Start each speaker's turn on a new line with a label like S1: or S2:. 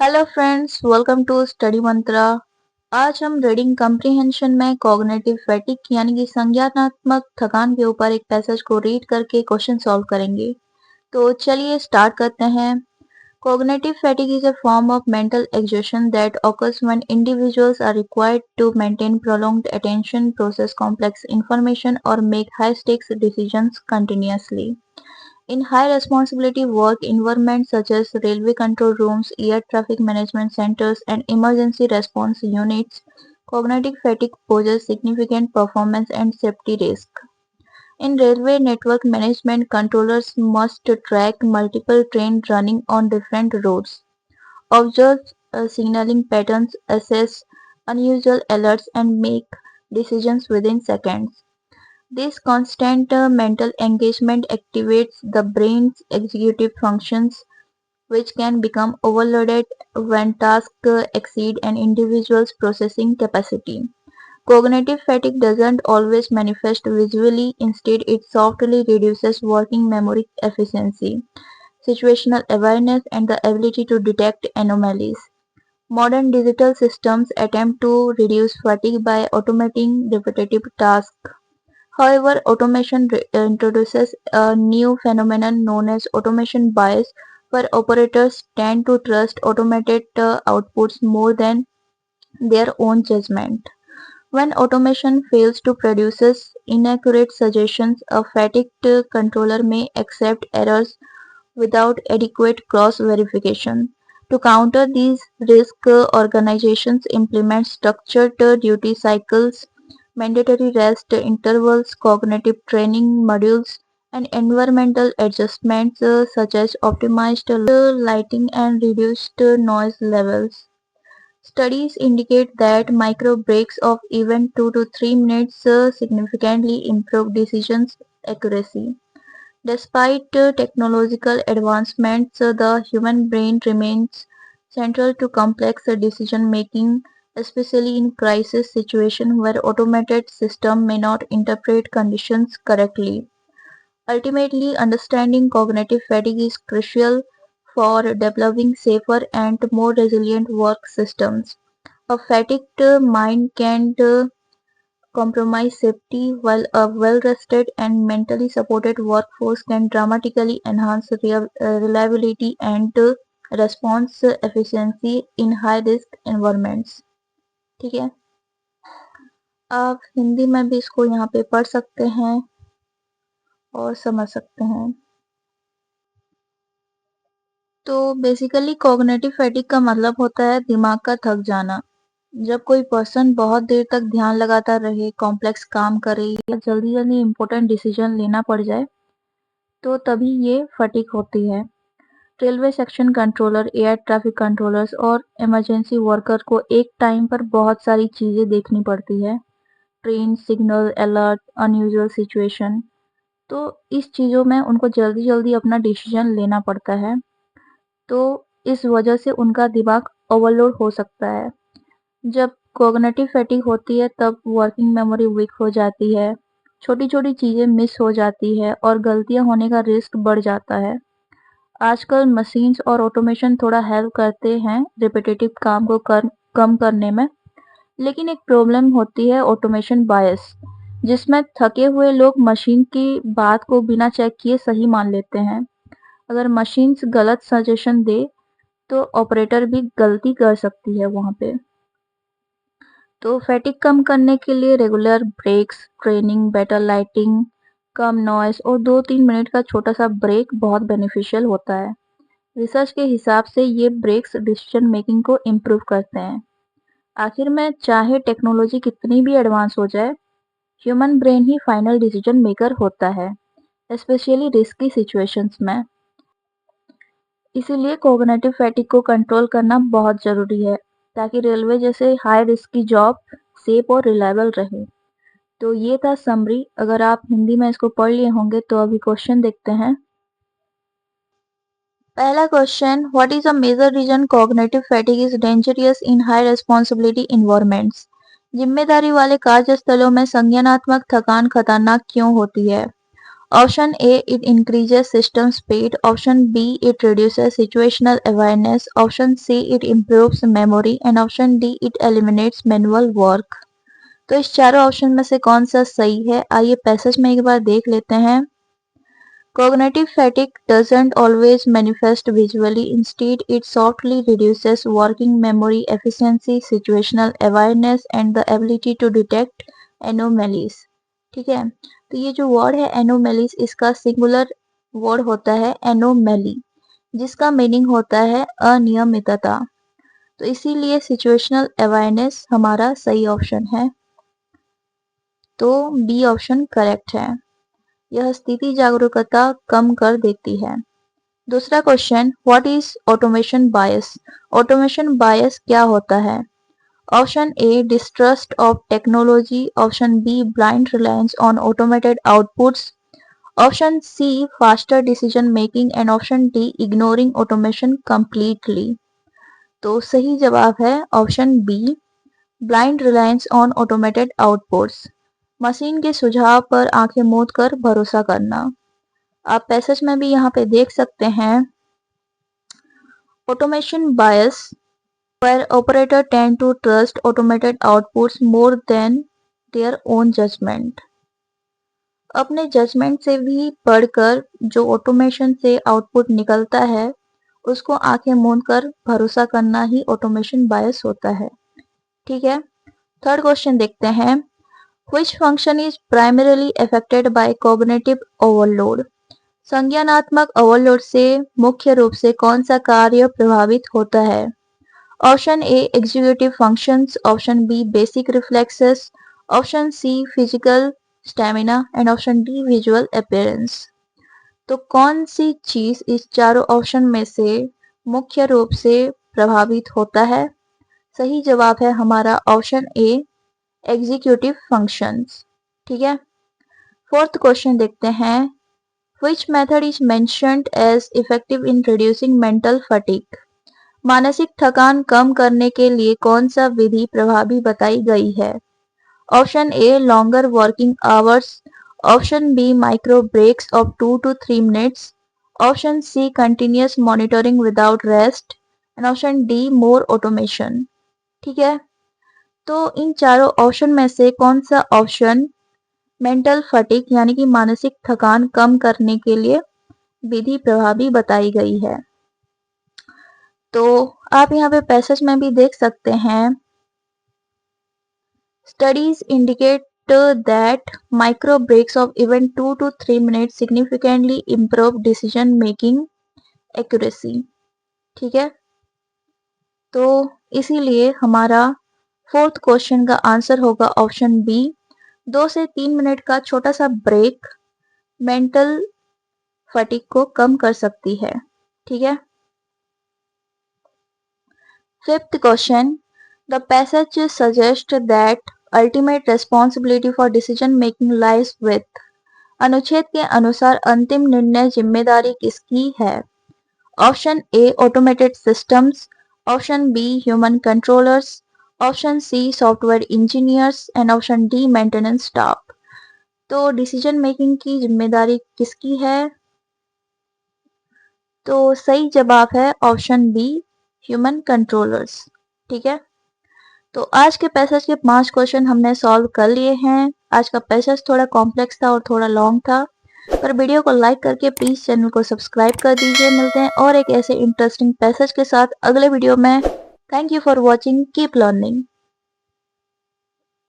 S1: Hello friends, welcome to study Mantra. आज हम reading comprehension में कॉग्निटिव फैटिग यानी कि संज्ञानात्मक थकान के ऊपर एक पैसेज को रीड करके क्वेश्चन सॉल्व करेंगे। तो चलिए स्टार्ट करते हैं। Cognitive fatigue is a form of mental exhaustion that occurs when individuals are required to maintain prolonged attention, process complex information, or make high-stakes decisions continuously. In high responsibility work environments such as railway control rooms, air traffic management centers, and emergency response units, cognitive fatigue poses significant performance and safety risk. In railway network management, controllers must track multiple trains running on different routes, observe signaling patterns, assess unusual alerts, and make decisions within seconds. This constant mental engagement activates the brain's executive functions, which can become overloaded when tasks exceed an individual's processing capacity. Cognitive fatigue doesn't always manifest visually, instead, it softly reduces working memory efficiency, situational awareness, and the ability to detect anomalies. Modern digital systems attempt to reduce fatigue by automating repetitive tasks. However, automation introduces a new phenomenon known as automation bias, where operators tend to trust automated outputs more than their own judgment. When automation fails to produce inaccurate suggestions, a fatigued controller may accept errors without adequate cross-verification. To counter these risks, organizations implement structured duty cycles, mandatory rest intervals, cognitive training modules, and environmental adjustments such as optimized lighting and reduced noise levels. Studies indicate that micro breaks of even 2 to 3 minutes significantly improve decisions accuracy. Despite technological advancements, the human brain remains central to complex decision making, especially in crisis situations where automated systems may not interpret conditions correctly. Ultimately, understanding cognitive fatigue is crucial for developing safer and more resilient work systems. A fatigued mind can compromise safety, while a well-rested and mentally supported workforce can dramatically enhance reliability and response efficiency in high-risk environments. ठीक है, आप हिंदी में भी इसको यहाँ पे पढ़ सकते हैं और समझ सकते हैं। तो बेसिकली कॉग्निटिव फैटिग का मतलब होता है दिमाग का थक जाना। जब कोई पर्सन बहुत देर तक ध्यान लगातार रहे, कॉम्प्लेक्स काम करे या जल्दी जल्दी इंपॉर्टेंट डिसीजन लेना पड़ जाए, तो तभी ये फटीग होती है। Railway section controller, air traffic controllers और इमरजेंसी वर्कर को एक टाइम पर बहुत सारी चीजें देखनी पड़ती है। Train, signal, alert, unusual situation. तो इस चीज़ों में उनको जल्दी जल्दी अपना डिसीजन लेना पड़ता है। तो इस वजह से उनका दिमाग ओवरलोड हो सकता है। जब कॉग्निटिव फैटिग होती है तब वर्किंग मेमोरी वीक हो जाती है, छोटी-छोटी चीज़ें मिस हो जाती है और गलतियाँ होने का रिस्क बढ़ जाता है। आजकल मशीन्स और ऑटोमेशन थोड़ा हेल्प करते हैं रिपीटेटिव काम को कम करने में, लेकिन एक प्रॉब्लम होती है ऑटोमेशन बायस, जिसमें थके हुए लोग मशीन की बात को बिना चेक किए सही मान लेते हैं। अगर मशीन्स गलत सजेशन दे तो ऑपरेटर भी गलती कर सकती है वहाँ पे। तो फैटिग कम करने के लिए regular breaks, training, better lighting, कम नॉइस और 2-3 मिनट का छोटा सा ब्रेक बहुत बेनिफिशियल होता है। रिसर्च के हिसाब से ये ब्रेक्स डिसीजन मेकिंग को इम्प्रूव करते हैं। आखिर में चाहे टेक्नोलॉजी कितनी भी एडवांस हो जाए, ह्यूमन ब्रेन ही फाइनल डिसीजन मेकर होता है, स्पेशली रिस्की सिचुएशंस में। इसीलिए कॉग्निटिव फैटिग को कंट्रोल करना बहुत ज़रूरी है, ताकि रेलवे जैसे हाई रिस्क की जॉब सेफ और रिलायबल रहे। तो ये था समरी। अगर आप हिंदी में इसको पढ़ लिए होंगे तो अभी क्वेश्चन देखते हैं। पहला question, what is a major reason cognitive fatigue is dangerous in high responsibility environments? जिम्मेदारी वाले कार्यस्थलों में संज्ञानात्मक थकान खतरनाक क्यों होती है? Option A, it increases system speed. Option B, it reduces situational awareness. Option C, it improves memory. And option D, it eliminates manual work. तो इस चारों ऑप्शन में से कौन सा सही है, आइए पैसेज में एक बार देख लेते हैं। Cognitive fatigue doesn't always manifest visually. Instead, it softly reduces working memory efficiency, situational awareness, and the ability to detect anomalies. ठीक है, तो ये जो वर्ड है anomalies, इसका सिंगुलर वर्ड होता है anomaly, जिसका मीनिंग होता है अनियमितता। तो इसीलिए सिचुएशनल अवेयरनेस हमारा सही ऑप्शन है, तो बी ऑप्शन करेक्ट है। यह स्थिति जागरूकता कम कर देती है। दूसरा question, what is automation bias? Automation bias क्या होता है? Option A, distrust of technology. Option B, blind reliance on automated outputs. Option C, faster decision making. And option D, ignoring automation completely. तो सही जवाब है option B, blind reliance on automated outputs. Machine के सुझाव पर आंखें मूंद कर भरोसा करना। आप पैसेज में भी यहाँ पे देख सकते हैं, automation bias where operator tend to trust automated outputs more than their own judgment। अपने जजमेंट से भी पढ़कर जो ऑटोमेशन से आउटपुट निकलता है उसको आंखें मूंद कर भरोसा करना ही ऑटोमेशन बायस होता है। ठीक है, थर्ड क्वेश्चन देखते हैं, Which function is primarily affected by cognitive overload? संज्ञानात्मक ओवरलोड से मुख्य रूप से कौन सा कार्य प्रभावित होता है? Option A, executive functions. Option B, basic reflexes. Option C, physical stamina. And option D, visual appearance. तो कौन सी चीज इस चारों ऑप्शन में से मुख्य रूप से प्रभावित होता है? सही जवाब है हमारा ऑप्शन ए, एग्जीक्यूटिव फंक्शंस। ठीक है, फोर्थ क्वेश्चन देखते हैं, Which method is mentioned as effective in reducing mental fatigue? मानसिक थकान कम करने के लिए कौन सा विधि प्रभावी बताई गई है? Option A, longer working hours. Option B, micro breaks of 2 to 3 minutes. Option C, continuous monitoring without rest. And option D, more automation. ठीक है, तो इन चारों ऑप्शन में से कौन सा ऑप्शन मेंटल फटीग यानी कि मानसिक थकान कम करने के लिए विधि प्रभावी बताई गई है? तो आप यहाँ पे पैसेज में भी देख सकते हैं, studies indicate that micro breaks of even 2 to 3 minute significantly improve decision making accuracy. ठीक है, तो इसीलिए हमारा फोर्थ क्वेश्चन का आंसर होगा ऑप्शन बी, 2 से 3 मिनट का छोटा सा ब्रेक मेंटल फटीग को कम कर सकती है। ठीक है, fifth question, the passage suggest that ultimate responsibility for decision making lies with. अनुच्छेद के अनुसार अंतिम निर्णय जिम्मेदारी किसकी है? Option A, automated systems. Option B, human controllers. Option C, software engineers. And option D, maintenance staff. तो डिसीजन मेकिंग की जिम्मेदारी किसकी है? तो सही जवाब है ऑप्शन बी, ह्यूमन कंट्रोलर्स। ठीक है, तो आज के पैसेज के 5 क्वेश्चन हमने सॉल्व कर लिए हैं। आज का पैसेज थोड़ा कॉम्प्लेक्स था और थोड़ा लॉन्ग था, पर वीडियो को लाइक करके प्लीज चैनल को सब्सक्राइब कर दीजिए। मिलते हैं और एक ऐसे इंटरेस्टिंग पैसेज के साथ अगले वीडियो में। Thank you for watching, keep learning.